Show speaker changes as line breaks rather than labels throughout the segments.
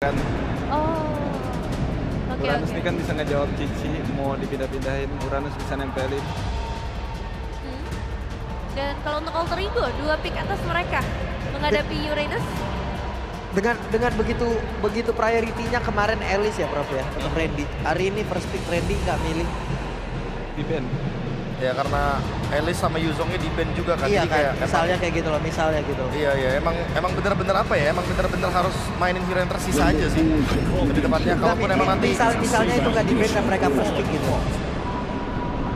kan.
Oh, oke
Uranus
oke.
ini kan bisa ngejawab Cici, mau dipindah-pindahin, Uranus bisa nempelin.
Dan kalau untuk Alter Ego, 2 pick atas mereka menghadapi Uranus.
Dengan begitu priority-nya kemarin Elis ya Prof ya untuk Randy. Hari ini first pick Randy nggak milih.
Di band.
Ya karena Elis sama Yuzongnya di band juga kan.
Iya
Jadi
kan,
kayak
misalnya kayak gitu loh, misalnya gitu.
Iya emang bener-bener apa ya? Emang bener-bener harus mainin hero yang tersisa aja sih. Lebih tepatnya kalaupun emang nanti
misalnya itu nggak di band dan mereka first pick gitu.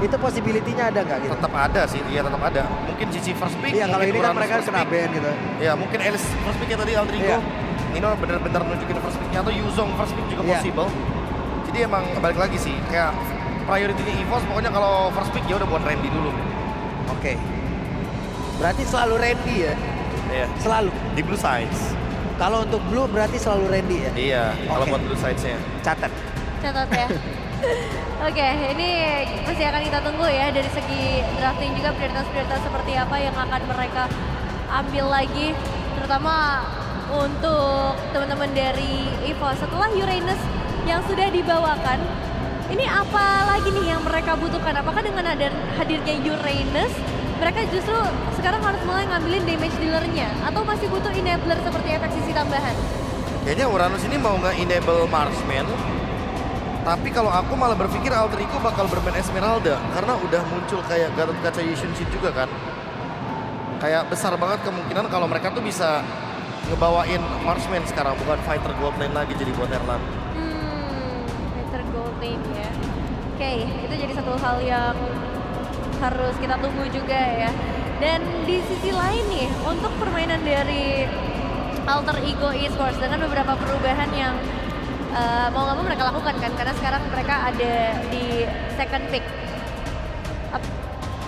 Itu possibility-nya ada nggak gitu?
tetap ada sih, iya tetap ada. Mungkin Cici first pick.
Iya kalau
mungkin
ini kan
Uranus
mereka
first
kena
pick.
band gitu.
Ya mungkin Elis first picknya tadi Aldrigo.
Iya.
Nino bener-bener nunjukin first picknya atau Yuzong first pick juga
Iya.
possible. Jadi emang balik lagi sih, kayak priority-nya EVOS pokoknya kalau first pick ya udah buat Randy dulu.
Oke. Berarti selalu Randy ya?
Iya.
Selalu.
Di blue sides.
Kalau untuk blue berarti selalu Randy ya?
Iya, kalau
Oke.
buat blue sides-nya.
Catat.
Catat ya. Oke, ini masih akan kita tunggu ya dari segi drafting juga prioritas-prioritas seperti apa yang akan mereka ambil lagi, terutama untuk teman-teman dari EVOS setelah Uranus yang sudah dibawakan. Ini apa lagi nih yang mereka butuhkan? Apakah dengan hadirnya Uranus mereka justru sekarang harus mulai ngambilin damage dealer-nya atau masih butuh enabler seperti efek sisi tambahan?
Kayaknya Uranus ini mau nge-enable Marksman. Tapi kalau aku malah berpikir Alter Ego bakal bermain Esmeralda karena udah muncul kayak Gatot Kaca Yushenshin juga kan. Kayak besar banget kemungkinan kalau mereka tuh bisa ngebawain Marksman sekarang, bukan fighter gold lane lagi jadi buat Erlan.
Fighter gold lane ya. Oke, itu jadi satu hal yang harus kita tunggu juga ya. Dan di sisi lain nih, untuk permainan dari Alter Ego Esports dengan beberapa perubahan yang mau nggak mau mereka lakukan kan, karena sekarang mereka ada di second pick.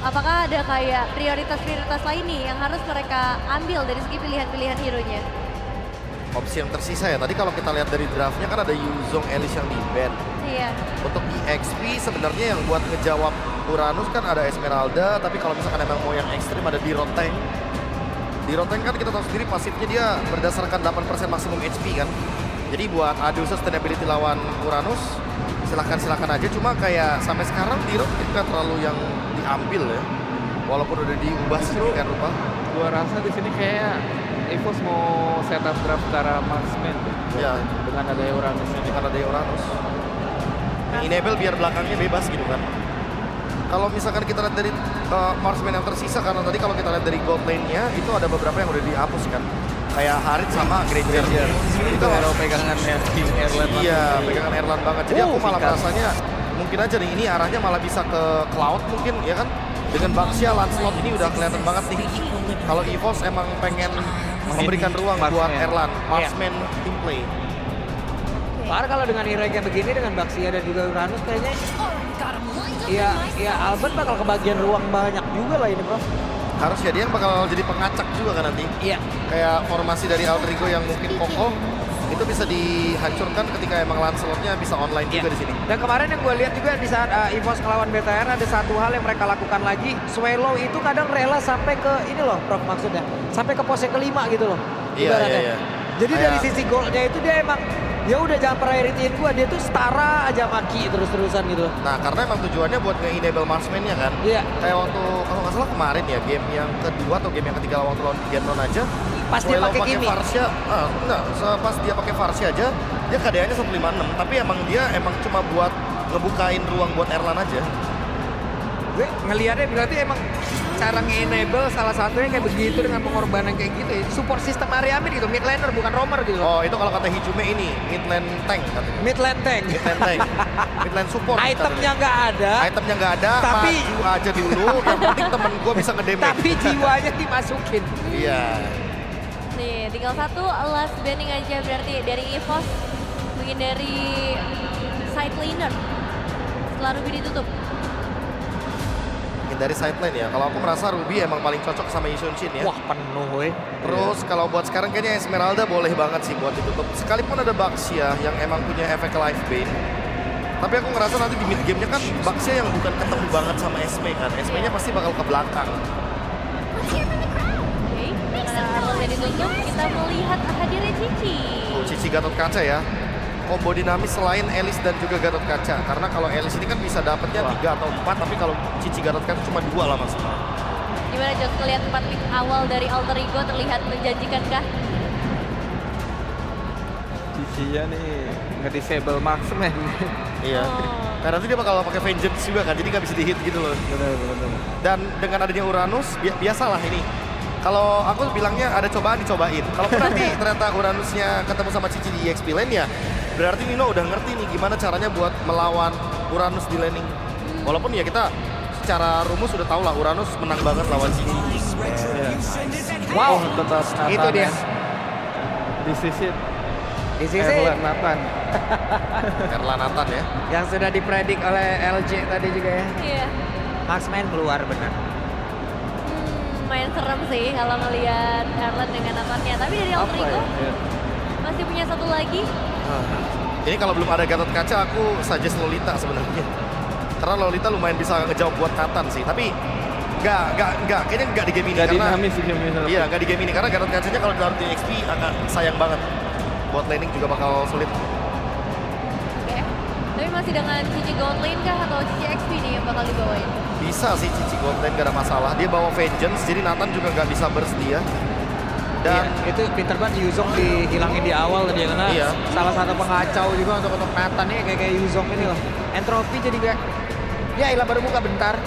Apakah ada kayak prioritas-prioritas lain nih yang harus mereka ambil dari segi pilihan-pilihan hero-nya?
Opsi yang tersisa ya, tadi kalau kita lihat dari draftnya kan ada Yuzong, Elis yang di ban.
Iya.
Untuk EXP sebenarnya yang buat ngejawab Uranus kan ada Esmeralda, tapi kalau misalkan emang mau yang ekstrim ada Diroteng. Diroteng kan kita tahu sendiri pasifnya dia berdasarkan 8% maksimum HP kan. Jadi buat adu sustainability lawan Uranus silakan aja, cuma kayak sampai sekarang Diroteng nggak terlalu yang diambil ya. Walaupun udah diubah sedemikian rupa.
Gua rasa di sini kayak EVOS mau setup draft ke arah marksman deh.
Ya,
Dengan adanya Uranus ini.
karena ada Uranus. Enable biar belakangnya bebas gitu kan. Kalau misalkan kita lihat dari marksman yang tersisa, karena tadi kalau kita lihat dari gold lane-nya itu ada beberapa yang udah dihapus kan. Kayak Harit sama Granger.
Itu hero pegangan Team Airland.
Iya, pegangan Erlan banget. Jadi aku malah
Vikas.
merasanya mungkin aja nih ini arahnya malah bisa ke Cloud mungkin ya kan. Dengan Baxia, Lancelot ini udah kelihatan banget nih. Kalau EVOS emang pengen memberikan ruang buat
Marksman.
Erlan, marksman team play.
Padahal kalau dengan hero yang begini dengan Baxia dan juga Uranus kayaknya ya Albert bakal kebagian ruang banyak juga lah ini Prof.
Harus ya dia yang bakal jadi pengacak juga kan nanti.
Iya.
Kayak formasi dari Alter Ego yang mungkin kokoh itu bisa dihancurkan ketika emang Lancelotnya bisa online juga di sini.
Dan kemarin yang gue lihat juga di saat EVOS ngelawan BTR ada satu hal yang mereka lakukan lagi. Swallow itu kadang rela sampai ke ini loh Prof maksudnya. Sampai ke pos yang kelima gitu loh.
Iya,
ibaratnya.
iya.
Jadi
Kayak-
dari sisi goalnya itu dia emang ya udah jangan priority-in gue, dia tuh setara aja maki terus-terusan gitu.
Nah karena emang tujuannya buat nge-enable marksman-nya kan.
Iya.
Kayak waktu kalau nggak salah kemarin ya game yang kedua atau game yang ketiga waktu lawan Genon aja.
Pas dia
Swallow
pakai Kimi.
Varsha, enggak, pas dia pakai Varsha aja dia KDA-nya 156, tapi emang dia cuma buat ngebukain ruang buat Erlan aja.
Gue ngelihatnya berarti emang cara nge-enable salah satunya kayak begitu dengan pengorbanan kayak gitu ya. Support sistem Ariamin gitu, mid laner bukan roamer gitu.
Oh itu kalau kata Hijume ini midlane tank katanya.
Mid lane tank.
Midlane tank, midlane support.
Itemnya nggak ada,
Itemnya nggak ada,
Tapi-
maju aja dulu. Yang penting temen gue bisa ngedamage.
tapi jiwanya dimasukin.
Iya.
Nih, tinggal satu last banning aja berarti dari EVOS, mungkin dari side laner setelah Ruby ditutup.
Mungkin dari side lane ya. Kalau aku merasa Ruby emang paling cocok sama Yushenshin ya.
Wah penuh weh.
Terus kalau buat sekarang kayaknya Esmeralda boleh banget sih buat ditutup. Sekalipun ada Baxia yang emang punya efek life bane. Tapi aku ngerasa nanti di mid game-nya kan Baxia yang bukan ketemu banget sama Esme kan. Esme-nya pasti bakal ke belakang.
Oke, karena Arlan ditutup, kita melihat hadirnya Cici.
Oh, Cici Gatot Kaca ya. Combo dinamis selain Elis dan juga Gatot Kaca. Karena kalau Elis ini kan bisa dapatnya 3 atau 4, tapi kalau Cici Gatot Kaca cuma 2 lah maksimal.
Gimana Jos, ngeliat 4 pick awal dari Alter Ego terlihat menjanjikan kah?
Cici-nya nih nge-disable marksman.
Iya. Karena nanti dia bakal pakai Vengeance juga kan, jadi nggak bisa di-hit gitu loh.
Bener.
Dan dengan adanya Uranus, biasalah ini. Kalau aku bilangnya ada cobaan dicobain. Kalau nanti ternyata Uranusnya ketemu sama Cici di EXP lane ya, berarti Nino udah ngerti nih gimana caranya buat melawan Uranus di laning. Walaupun ya kita secara rumus sudah tahu lah Uranus menang banget lawan Cici.
Wow,
Tetap Nathan,
itu dia.
ya. Di sisi
Di sisi
Erlan Nathan.
Erlan Nathan ya.
yang sudah dipredik oleh LJ tadi juga ya.
Iya.
Marksman keluar benar.
Main serem sih kalau ngelihat Erlen dengan Nathannya. Tapi dari Alter
Apa
Ego
ya?
masih punya satu lagi.
Ini kalau belum ada Gatot Kaca aku suggest Lolita sebenarnya. Karena Lolita lumayan bisa ngejawab buat Nathan sih. Tapi kayaknya nggak di game ini.
Gak
Karena
dinamis sih game ini.
iya, nggak di game ini. Karena Gatot Kacanya kalau ditaruh di XP agak sayang banget. Buat laning juga bakal sulit.
Oke. Tapi masih dengan Cici Gold Lane kah atau Cici XP nih yang bakal dibawain?
Bisa sih Cici Gold Lane gak ada masalah. Dia bawa Vengeance, jadi Nathan juga nggak bisa burst dia. Dan
Iya, itu pinter banget Yuzong dihilangin di awal tadi karena
Iya.
salah satu pengacau juga untuk Nathan nih kayak Yuzong ini loh. Entropy jadi kayak ya ilah baru buka bentar.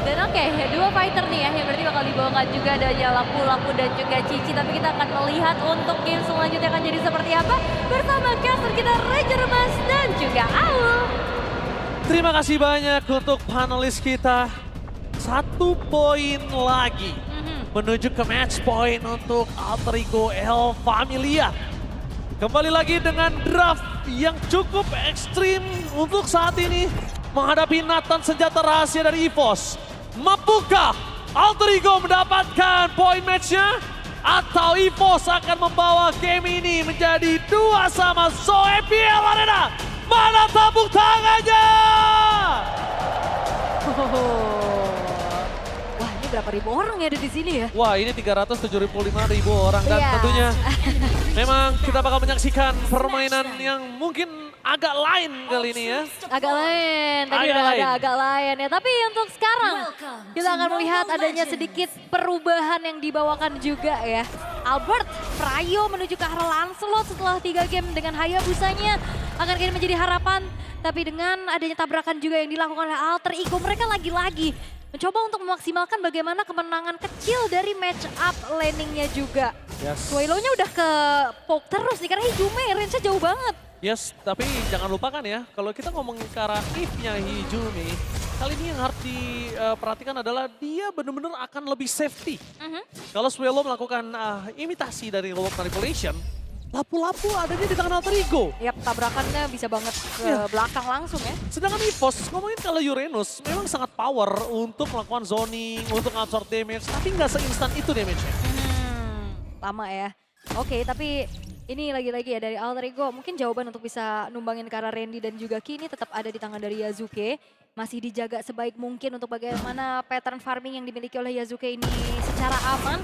Dan oke, dua fighter nih ya yang berarti bakal dibawakan juga ada Lapu dan juga Cici. Tapi kita akan melihat untuk game selanjutnya akan jadi seperti apa bersama caster kita Ranger Mas dan juga Aul.
Terima kasih banyak untuk panelis kita. 1 poin lagi menuju ke match point untuk Alter Ego El Familia. Kembali lagi dengan draft yang cukup ekstrim untuk saat ini menghadapi Nathan senjata rahasia dari EVOS. Mampukah Alter Ego mendapatkan poin matchnya? Atau EVOS akan membawa game ini menjadi 2-2 So EPL Arena? Mana tepuk tangannya?
Wah, ini berapa ribu orang ya ada di sini ya?
Wah, ini 375.000 orang dan
Iya.
tentunya memang kita bakal menyaksikan permainan yang mungkin agak lain kali ini ya.
Agak lain, tadi
Agak
udah
lain.
ada agak lain ya. Tapi untuk sekarang kita akan melihat adanya sedikit perubahan yang dibawakan juga ya. Albert Prayo menuju ke arah Lancelot setelah 3 game dengan Hayabusanya akan kini menjadi harapan. Tapi dengan adanya tabrakan juga yang dilakukan oleh Alter Ego, mereka lagi-lagi mencoba untuk memaksimalkan bagaimana kemenangan kecil dari match up landingnya juga.
Yes.
Swallow-nya udah ke poke terus nih karena Hijume range-nya jauh banget.
Yes, tapi jangan lupakan ya, kalau kita ngomongin ke arah if-nya Hijumi, kali ini yang harus diperhatikan adalah dia benar-benar akan lebih safety. Kalau Swallow melakukan imitasi dari Rogue Manipulation, lapu-lapu adanya di tangan Alter Ego.
Yap, tabrakannya bisa banget ke
Iya.
belakang langsung ya.
Sedangkan EVOS, ngomongin kalau Uranus, memang sangat power untuk melakukan zoning, untuk absorb damage, tapi nggak seinstan itu damage-nya.
Lama ya. Oke, tapi ini lagi-lagi ya dari Alter Ego, mungkin jawaban untuk bisa numbangin ke arah Randy dan juga Ki ini tetap ada di tangan dari Yazuke. Masih dijaga sebaik mungkin untuk bagaimana pattern farming yang dimiliki oleh Yazuke ini secara aman.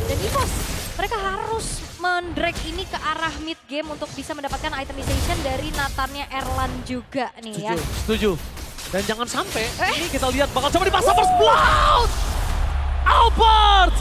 Dan EVOS, mereka harus mendrag ini ke arah mid game untuk bisa mendapatkan itemization dari Nathannya Erlan juga nih ya.
Setuju. Dan jangan sampai ini kita lihat bakal coba dipasang first blood. Albert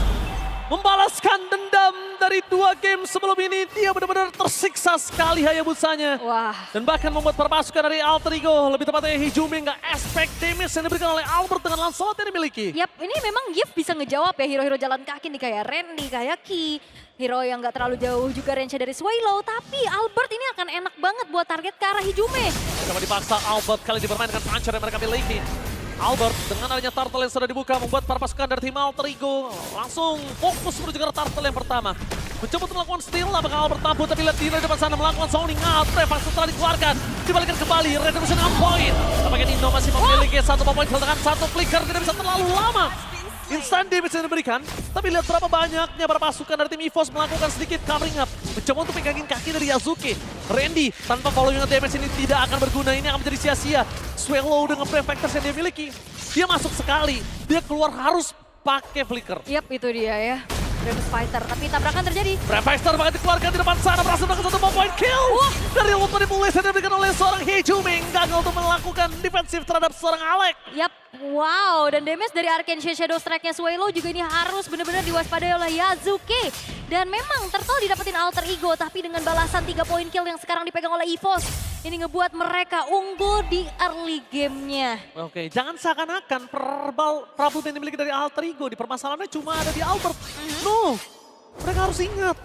membalaskan dendam dari 2 game sebelum ini. Dia benar-benar tersiksa sekali Hayabusanya.
Wah,
Dan bahkan membuat para pasukan dari Alter Ego, lebih tepatnya Hijumi, nggak expect damage yang diberikan oleh Albert dengan Lancelot yang dimiliki.
yap, ini memang Gift bisa ngejawab ya hero-hero jalan kaki nih kayak Randy, kayak Ki. Hero yang nggak terlalu jauh juga range dari Swallow, tapi Albert ini akan enak banget buat target ke arah Hijume.
Coba dipaksa Albert kali ini bermain dengan puncher yang mereka miliki. Albert dengan adanya turtle yang sudah dibuka membuat para pasukan dari tim Alter Ego langsung fokus menuju ke turtle yang pertama. Mencoba untuk melakukan steal, apakah Albert mampu, tapi lihat di depan sana melakukan zoning out. Reflex setelah dikeluarkan, dibalikan kembali, Redemption on point. Apakah Nino masih memiliki 1 point dengan 1 flicker, tidak bisa terlalu lama. Instant damage yang diberikan, tapi lihat berapa banyaknya para pasukan dari tim EVOS melakukan sedikit covering up. Mencoba untuk pegangin kaki dari Yazuke. Randy tanpa following damage ini tidak akan berguna, ini akan menjadi sia-sia. Swallow dengan prefectors yang dia miliki, dia masuk sekali, dia keluar harus pakai flicker.
Yap, itu dia ya. Gravis Fighter. Tapi tabrakan terjadi.
Brave Fighter bahkan dikeluarkan di depan sana, berhasil melakukan satu point kill. Dari Reload manipulasi yang diberikan oleh seorang Hejuming, gagal untuk melakukan defensif terhadap seorang Alek.
Yap, wow. Dan damage dari Arcane Shadow Strike-nya Swelo juga ini harus benar-benar diwaspadai oleh Yazuki. Dan memang Turtle didapetin alter ego, tapi dengan balasan 3 poin kill yang sekarang dipegang oleh EVOS. Ini ngebuat mereka unggul di early game-nya.
Oke, jangan seakan-akan problem yang dimiliki dari alter ego di permasalahannya cuma ada di Albert. No, mereka harus ingat.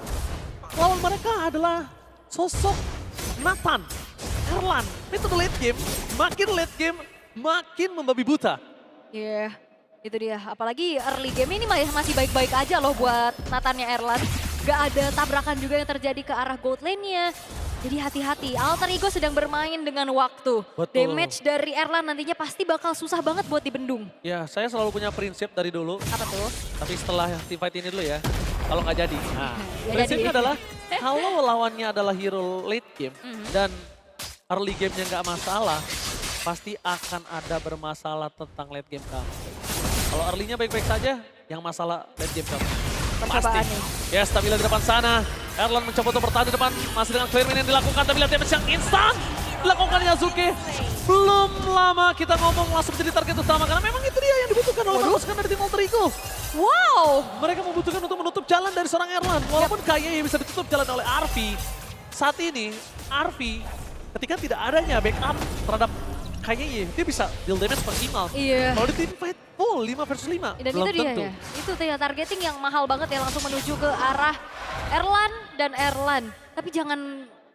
Lawan mereka adalah sosok Nathan, Erlan. Metode late game, makin membabi buta.
Iya, itu dia. Apalagi early game ini masih baik-baik aja loh buat Nathannya Erlan. Gak ada tabrakan juga yang terjadi ke arah gold lane-nya. Jadi hati-hati, alter ego sedang bermain dengan waktu.
Betul.
Damage dari Erlan nantinya pasti bakal susah banget buat dibendung.
Ya, saya selalu punya prinsip dari dulu.
Apa tuh?
Tapi setelah teamfight ini dulu ya, kalau nggak jadi. Nah,
Ya
prinsipnya
jadi.
adalah kalau lawannya adalah hero late game dan early game-nya nggak masalah, pasti akan ada bermasalah tentang late game kamu. Kalau early-nya baik-baik saja, yang masalah late game kamu. Pasti.
Percobaan nih.
Ya, Stabila di depan sana. Erlan mencoba untuk bertahan di depan, masih dengan clearman yang dilakukan, tapi lihat damage yang instan dilakukan Yazuki. Belum lama kita ngomong langsung jadi target utama, karena memang itu dia yang dibutuhkan oleh pasukan dari tim Alter Ego.
Wow!
Mereka membutuhkan untuk menutup jalan dari seorang Erlan. Walaupun kayaknya bisa ditutup jalan oleh Arfi. Saat ini, Arfi ketika tidak adanya backup terhadap kayaknya dia bisa deal damage maksimal.
Iya.
Kalau di tim fight full 5 versus 5,
Dan
belum
itu dia
tentu.
ya, itu dia targeting yang mahal banget ya langsung menuju ke arah Erlan dan Erlan. Tapi jangan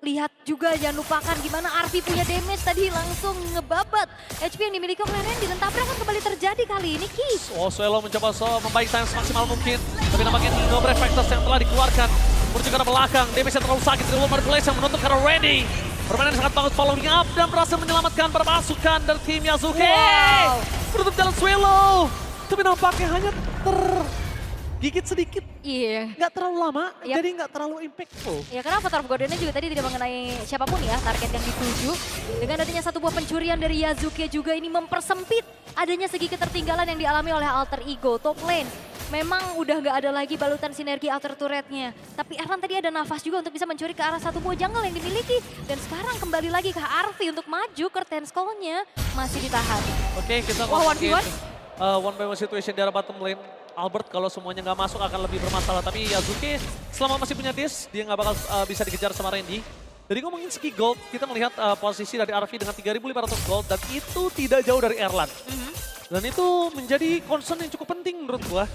lihat juga, jangan lupakan gimana Arfi punya damage tadi langsung ngebabat. HP yang dimiliki oleh Randy dan tabrakan kembali terjadi kali ini, Ki.
Oh, Swelo mencoba membaik time semaksimal mungkin. Tapi nampaknya no Brave Factors yang telah dikeluarkan. Menuju ke arah belakang, damage yang terlalu sakit. Reload manipulation yang menuntut karena Randy. Permainan sangat bagus following up dan berhasil menyelamatkan para pasukan dari tim Yazuki.
Wow.
Menutup jalan Swelo. Tapi nampaknya hanya tergigit sedikit.
Iya.
Nggak terlalu lama,
Yap.
jadi nggak terlalu impactful.
Ya karena Avatar of Godena juga tadi tidak mengenai siapapun ya target yang dituju. Dengan adanya satu buah pencurian dari Yazuki juga ini mempersempit adanya segi ketertinggalan yang dialami oleh alter ego top lane. Memang udah nggak ada lagi balutan sinergi alter turretnya. Tapi Erlan tadi ada nafas juga untuk bisa mencuri ke arah satu buah jungle yang dimiliki. Dan sekarang kembali lagi ke Arfi untuk maju, curtain skull-nya masih ditahan.
Oke, kita
Wah,
ngomongin
1v1?
one by one situation di arah bottom lane. Albert kalau semuanya nggak masuk akan lebih bermasalah. Tapi Yazuki selama masih punya disk, dia nggak bakal bisa dikejar sama Randy. Jadi ngomongin segi gold, kita melihat posisi dari Arfi dengan 3.500 gold dan itu tidak jauh dari Erlan. Dan itu menjadi concern yang cukup penting menurut gua.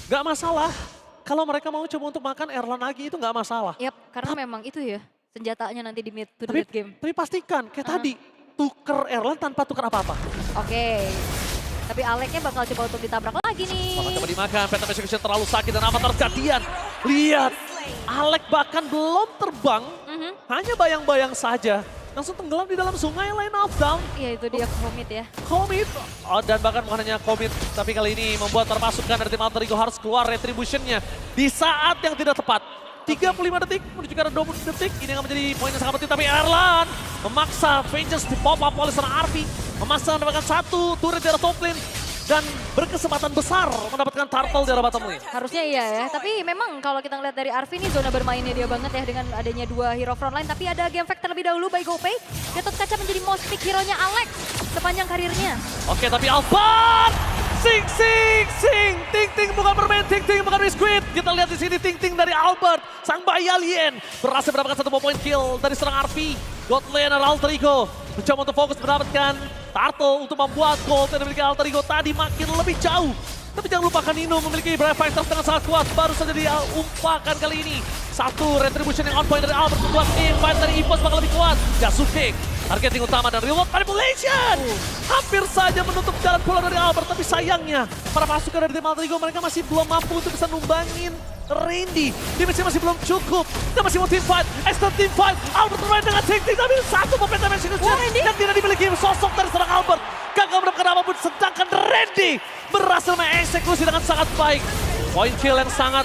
Gak masalah, kalau mereka mau coba untuk makan Erlan lagi itu gak masalah.
Yap, karena memang itu ya senjatanya nanti di mid to
Tapi,
late game.
tapi pastikan, kayak tadi, tuker Erlan tanpa tuker apa-apa.
Oke. Tapi Aleknya bakal coba untuk ditabrak lagi nih.
Maka coba dimakan, Phantom Execution terlalu sakit dan Avatar kejadian. Lihat, Alek bahkan belum terbang, hanya bayang-bayang saja. Langsung tenggelam di dalam sungai, line of down.
Iya itu dia komit ya.
Commit, dan bahkan bukan hanya commit, tapi kali ini membuat para pasukan dari tim Alter Ego harus keluar retribution-nya di saat yang tidak tepat. 35 detik menuju ke arah 20 detik, ini yang menjadi poin yang sangat penting. Tapi Erlan memaksa Vengeance di pop up oleh seorang Arfi, memaksa mendapatkan satu turret di arah top lane, dan berkesempatan besar mendapatkan turtle di arah bottom lane.
Harusnya iya ya, tapi memang kalau kita ngeliat dari Arfi ini zona bermainnya dia banget ya dengan adanya dua hero frontline. Tapi ada game fact terlebih dahulu by GoPay. Gatot Kaca menjadi most pick hero-nya Alex sepanjang karirnya.
Oke, tapi Albert! Sing! Ting Ting bukan permen, Ting Ting bukan biskuit. Kita lihat di sini Ting Ting dari Albert, sang bayi alien. Berhasil mendapatkan satu point kill dari serang Arfi. God laner Alter Ego mencoba untuk fokus mendapatkan Turtle untuk membuat gold yang dimiliki Alter Ego tadi makin lebih jauh. Tapi jangan lupakan Nino memiliki Brave Fighters dengan sangat kuat. Baru saja dia umpakan kali ini. Satu retribution yang on point dari Albert membuat invite dari EVOS bakal lebih kuat. Yasuke, targeting utama dan reload manipulation. Hampir saja menutup jalan pulang dari Albert. Tapi sayangnya para pasukan dari tim Alter Ego mereka masih belum mampu untuk bisa numbangin Randy. Damage masih belum cukup. Kita masih mau team fight. Extra team fight. Albert bermain dengan Ting Ting. Tapi satu momentum yang tidak dimiliki sosok dari seorang Albert. Gagal mendapatkan apapun. Sedangkan Randy berhasil mengeksekusi dengan sangat baik. Point kill yang sangat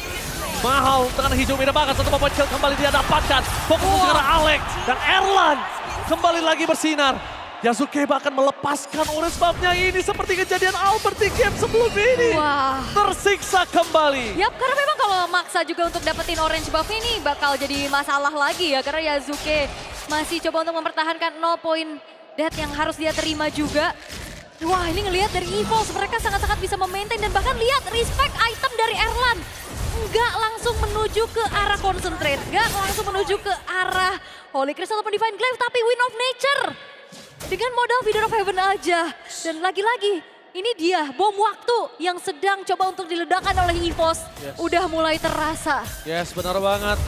mahal dengan hijau merah bahkan satu point kill kembali dia dapatkan. Fokus ke arah Alex dan Erlan kembali lagi bersinar. Yasuke bahkan melepaskan orange buff-nya ini seperti kejadian Albert di game sebelum ini.
Wah.
Tersiksa kembali.
Yap, karena memang kalau maksa juga untuk dapetin orange buff ini bakal jadi masalah lagi ya. Karena Yasuke masih coba untuk mempertahankan 0 poin death yang harus dia terima juga. Wah, ini ngelihat dari EVOS mereka sangat-sangat bisa memaintain dan bahkan lihat respect item dari Erlan. Nggak langsung menuju ke arah concentrate, nggak langsung menuju ke arah Holy Crystal ataupun Divine Glaive, tapi Wind of Nature. Dengan modal Feeder of Heaven aja. Dan lagi-lagi, ini dia bom waktu yang sedang coba untuk diledakkan oleh EVOS. Udah mulai terasa.
Yes, benar banget.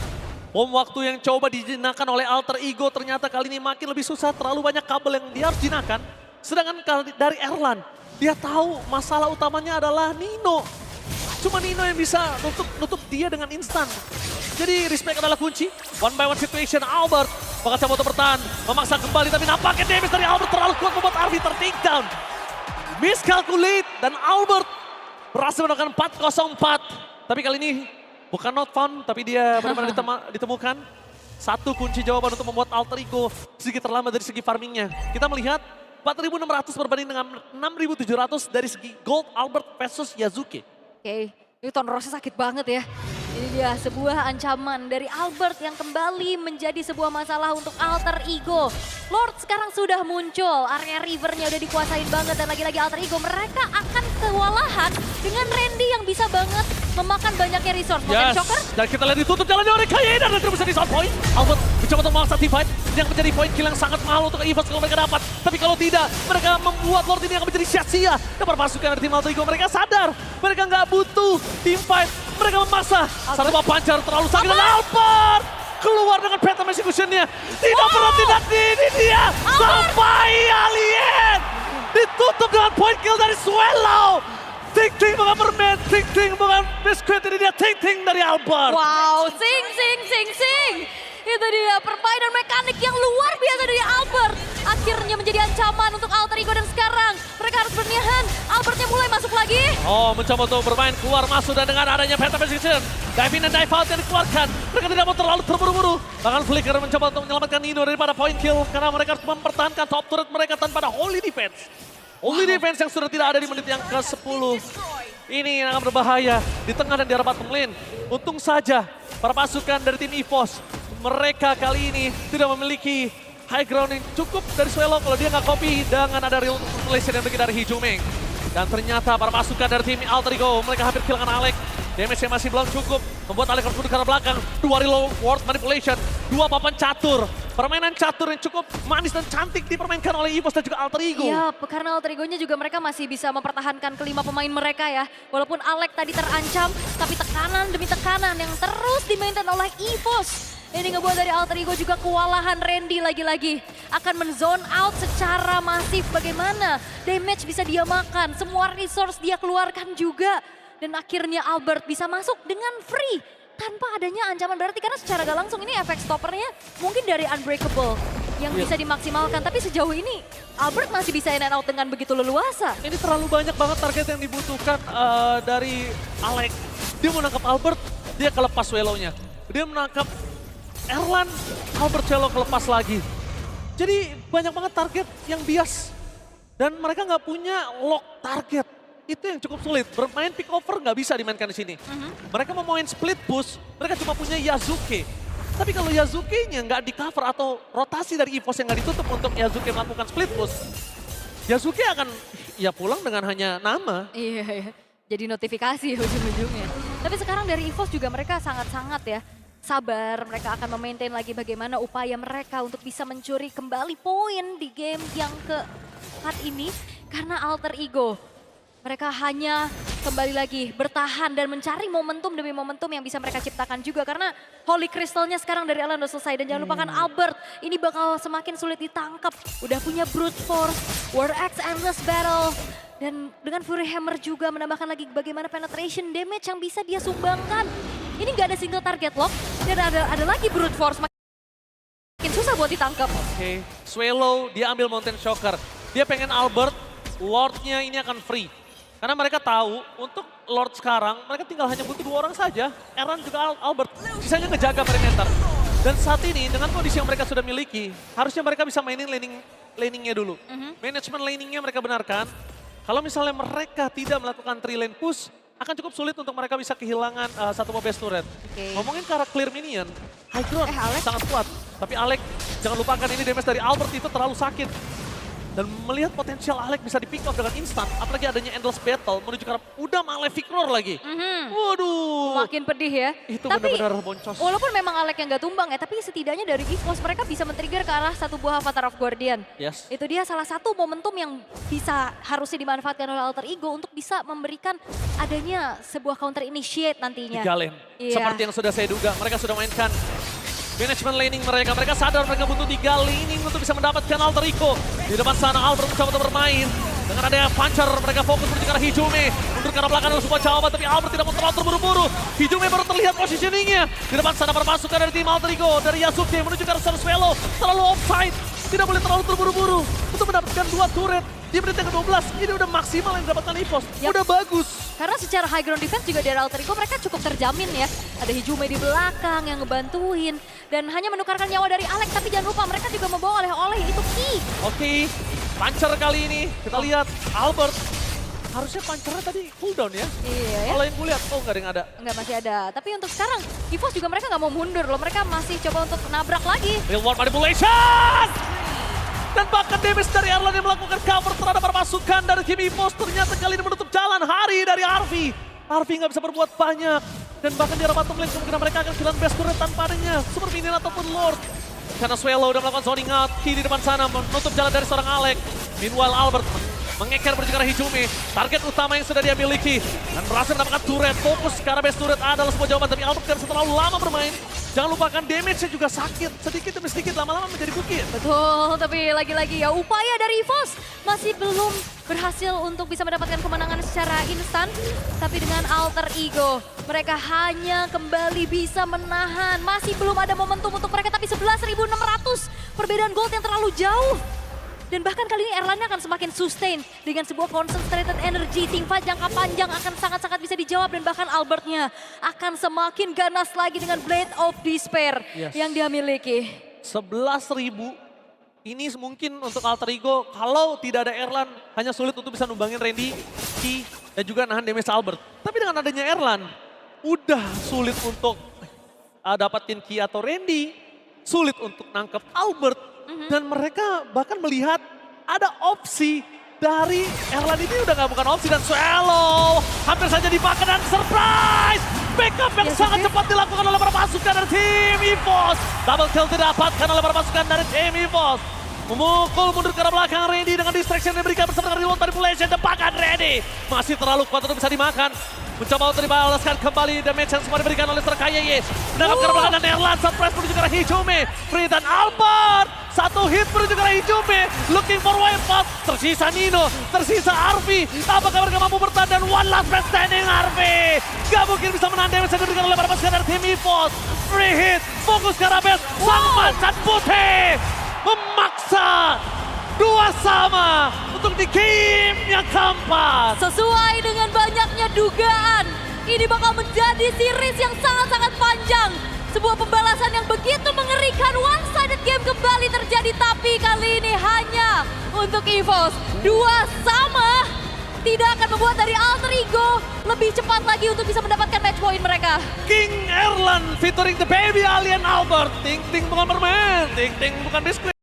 Bom waktu yang coba dijinakan oleh Alter Ego ternyata kali ini makin lebih susah. Terlalu banyak kabel yang dia harus jinakan. Sedangkan dari Erlan, dia tahu masalah utamanya adalah Nino. Cuma Nino yang bisa nutup dia dengan instan. Jadi respect adalah kunci. One by one situation, Albert bakal coba untuk bertahan. Memaksa kembali tapi nampaknya damage dari Albert terlalu kuat membuat Arvi ter-take down. Miscalculate dan Albert berhasil mendapatkan 4-0-4. Tapi kali ini bukan not found tapi dia benar-benar ditemukan. Satu kunci jawaban untuk membuat Alter Ego sedikit terlambat dari segi farmingnya. Kita melihat 4.600 berbanding dengan 6.700 dari segi gold Albert versus Yasuke.
Oke, ini Ton Rose sakit banget ya. Ini dia sebuah ancaman dari Albert yang kembali menjadi sebuah masalah untuk Alter Ego. Lord sekarang sudah muncul, area rivernya udah dikuasain banget dan lagi-lagi Alter Ego mereka akan kewalahan dengan Randy yang bisa banget memakan banyaknya resource. Motion Shocker.
Dan kita lihat ditutup jalannya oleh Kayena dan terus bisa di sound point. Albert mencoba untuk mengaksa Divide yang menjadi point kill yang sangat mahal untuk EVOS kalau mereka dapat. Tapi kalau tidak, mereka membuat Lord ini akan menjadi sia-sia. Dan pasukan dari tim Alter Ego mereka sadar, mereka nggak butuh team fight. Mereka memaksa. Satu bawah pancar terlalu sakit dan Albert keluar dengan Phantom Execution-nya. Tidak pernah tidak ini dia. Sampai Alien ditutup dengan point kill dari Swallow. Ting-ting bukan permen, ting-ting bukan biskuit, ini dia ting-ting dari Albert.
Wow, sing. Itu dia permainan mekanik yang luar biasa dari Albert. Akhirnya menjadi ancaman untuk Alter Ego dan sekarang mereka harus bernihan. Albertnya mulai masuk lagi.
Oh, mencoba untuk bermain keluar masuk dan dengan adanya Phantom Execution. Dive in dan dive out yang dikeluarkan. Mereka tidak mau terlalu terburu-buru. Bahkan Flicker mencoba untuk menyelamatkan Nino daripada point kill. Karena mereka harus mempertahankan top turret mereka tanpa ada Holy Defense. Holy Defense yang sudah tidak ada di menit yang ke-10. Ini yang akan berbahaya di tengah dan di arah bottom lane. Untung saja para pasukan dari tim EVOS. Mereka kali ini tidak memiliki high ground yang cukup dari Swallow kalau dia nggak copy dengan ada real relation yang begitu dari Hijumeng. Dan ternyata para pasukan dari tim Alter Ego mereka hampir kehilangan Alec. Damage-nya masih belum cukup, membuat Alec harus mundur ke arah belakang. 2 reload ward manipulation, 2 papan catur. Permainan catur yang cukup manis dan cantik dipermainkan oleh EVOS dan juga Alter Ego.
Iya, karena Alter Ego-nya juga mereka masih bisa mempertahankan kelima pemain mereka ya. Walaupun Alec tadi terancam, tapi tekanan demi tekanan yang terus dimaintain oleh EVOS. Ini ngebuat dari Alter Ego juga kewalahan. Randy lagi-lagi akan men-zone out secara masif. Bagaimana damage bisa dia makan, semua resource dia keluarkan juga. Dan akhirnya Albert bisa masuk dengan free. Tanpa adanya ancaman berarti karena secara gak langsung ini efek stoppernya mungkin dari Unbreakable yang bisa dimaksimalkan. Tapi sejauh ini Albert masih bisa in and out dengan begitu leluasa.
Ini terlalu banyak banget target yang dibutuhkan dari Alec. Dia menangkap Albert, dia kelepas Swallow-nya. Dia menangkap Erlan, Albert Swallow kelepas lagi. Jadi banyak banget target yang bias. Dan mereka nggak punya lock target. Itu yang cukup sulit. Bermain pick over nggak bisa dimainkan di sini. Mereka mau main split push, mereka cuma punya Yasuke. Tapi kalau Yasuke-nya nggak di cover atau rotasi dari EVOS yang nggak ditutup untuk Yasuke melakukan split push, Yasuke akan ya pulang dengan hanya nama.
Iya. Jadi notifikasi ujung-ujungnya. Tapi sekarang dari EVOS juga mereka sangat-sangat ya sabar. Mereka akan memaintain lagi bagaimana upaya mereka untuk bisa mencuri kembali poin di game yang keempat ini. Karena Alter Ego mereka hanya kembali lagi bertahan dan mencari momentum demi momentum yang bisa mereka ciptakan juga. Karena Holy Crystal-nya sekarang dari Erlan udah selesai. Dan jangan lupakan Albert, ini bakal semakin sulit ditangkap. Udah punya Brute Force, War Axe Endless Battle. Dan dengan Fury Hammer juga menambahkan lagi bagaimana penetration damage yang bisa dia sumbangkan. Ini nggak ada single target lock dan ada lagi Brute Force. Makin susah buat ditangkap.
Oke, Swallow dia ambil Mountain Shocker. Dia pengen Albert, Lord-nya ini akan free. Karena mereka tahu untuk Lord sekarang mereka tinggal hanya butuh 2 orang saja. Erlan juga Albert. Sisanya ngejaga perimeter. Dan saat ini dengan kondisi yang mereka sudah miliki, harusnya mereka bisa mainin laningnya dulu. Manajemen laningnya mereka benarkan. Kalau misalnya mereka tidak melakukan 3 lane push, akan cukup sulit untuk mereka bisa kehilangan satu buah base turret. Ngomongin ke arah clear minion, high ground sangat kuat. Tapi Alek, jangan lupakan ini damage dari Albert itu terlalu sakit. Dan melihat potensial Alek bisa di pick off dengan instan, apalagi adanya endless battle menuju ke arah udah Malefic Roar lagi. Waduh.
Makin pedih ya.
Itu
Tapi
benar-benar boncos.
walaupun memang Alek yang gak tumbang ya, tapi setidaknya dari EVOS mereka bisa men-trigger ke arah satu buah Avatar of Guardian.
Yes.
Itu dia salah satu momentum yang bisa harusnya dimanfaatkan oleh Alter Ego untuk bisa memberikan adanya sebuah counter initiate nantinya.
3 lane.
Iya.
Seperti yang sudah saya duga, mereka sudah mainkan manajemen laning mereka. Mereka sadar mereka butuh 3 laning untuk bisa mendapatkan Alter Ego. Di depan sana Albert mencoba untuk bermain. Dengan adanya puncher, mereka fokus menuju ke arah Hijume. Mundur ke arah belakang adalah sebuah jawaban, tapi Albert tidak mau terlalu terburu-buru. Hijume baru terlihat positioningnya. Di depan sana permasukan dari tim Alter Ego, dari Yasuke menuju ke arah Swallow. Terlalu offside, tidak boleh terlalu terburu-buru. Untuk mendapatkan 2 turret di menit yang ke-12, ini udah maksimal yang didapatkan EVOS. Udah bagus.
Karena secara high ground defense juga dari Alter Ego mereka cukup terjamin ya. Ada Hijume di belakang yang ngebantuin. Dan hanya menukarkan nyawa dari Alek, tapi jangan lupa mereka juga membawa oleh-oleh, itu key.
Oke, puncher kali ini kita lihat Albert. Harusnya punchernya tadi cooldown ya.
Iya ya.
Kalau yang gue lihat, oh nggak ada yang ada.
Enggak, masih ada. Tapi untuk sekarang, EVOS juga mereka nggak mau mundur loh. Mereka masih coba untuk nabrak lagi.
Real World Manipulation! Dan bahkan damage dari Erlan yang melakukan cover terhadap pasukan dari tim EVOS ternyata kali ini menutup jalan hari dari Arvi. Arvi nggak bisa berbuat banyak. Dan bahkan di arah bottom lane kemungkinan mereka akan kehilangan best turret tanpa adanya Super Minion ataupun Lord. Karena Swallow udah melakukan zoning out, Ki di depan sana menutup jalan dari seorang Alek. Meanwhile Albert mengeker menuju ke arah Hijume. Target utama yang sudah dia miliki. Dan berhasil mendapatkan turret. Fokus ke arah base turret adalah sebuah jawaban. Tapi Albert kan setelah lama bermain. Jangan lupakan damage-nya juga sakit. Sedikit demi sedikit lama-lama menjadi bukit.
Betul, tapi lagi-lagi ya upaya dari EVOS masih belum berhasil untuk bisa mendapatkan kemenangan secara instan. Tapi dengan Alter Ego, mereka hanya kembali bisa menahan. Masih belum ada momentum untuk mereka, tapi 11.600. Perbedaan gold yang terlalu jauh. Dan bahkan kali ini Erlannya akan semakin sustain dengan sebuah concentrated energy. Teamfight jangka panjang akan sangat-sangat bisa dijawab. Dan bahkan Albertnya akan semakin ganas lagi dengan Blade of Despair yang dia miliki.
11.000 ini mungkin untuk Alter Ego kalau tidak ada Erlan hanya sulit untuk bisa numbangin Randy, Ki, dan juga nahan damage Albert. Tapi dengan adanya Erlan udah sulit untuk dapatin Ki atau Randy, sulit untuk nangkep Albert. Dan mereka bahkan melihat ada opsi dari Erlan ini udah gak bukan opsi. Dan Swallow hampir saja dipakai dan surprise! Backup yang sangat cepat dilakukan oleh para pasukan dari tim EVOS. Double kill didapatkan oleh para pasukan dari tim EVOS. Memukul mundur ke arah belakang Randy dengan distraction yang diberikan bersama dengan Real Manipulation. Depakan Randy masih terlalu kuat untuk bisa dimakan. Mencoba untuk dibalaskan kembali damage yang semua diberikan oleh Serka Yeye. Menangkap ke arah belakang dan Erlan surprise menuju ke arah Hijume. Free dan Albert. Satu hit menuju ke arah Hijume. Looking for wipeout. Tersisa Nino, tersisa Arvi. Apakah mereka mampu bertahan dan one last man standing Arvi. Gak mungkin bisa menahan damage yang diberikan oleh para pasukan dari tim EVOS. Free hit, fokus ke arah base. Sang macan putih memaksa 2 sama untuk di game yang keempat.
Sesuai dengan banyaknya dugaan, ini bakal menjadi series yang sangat-sangat panjang. Sebuah pembalasan yang begitu mengerikan, one-sided game kembali terjadi. Tapi kali ini hanya untuk EVOS. 2 sama tidak akan membuat dari Alter Ego lebih cepat lagi untuk bisa mendapatkan match point mereka.
King Erlan featuring the baby alien Albert. Ting ting bukan permen, ting ting bukan biskuit.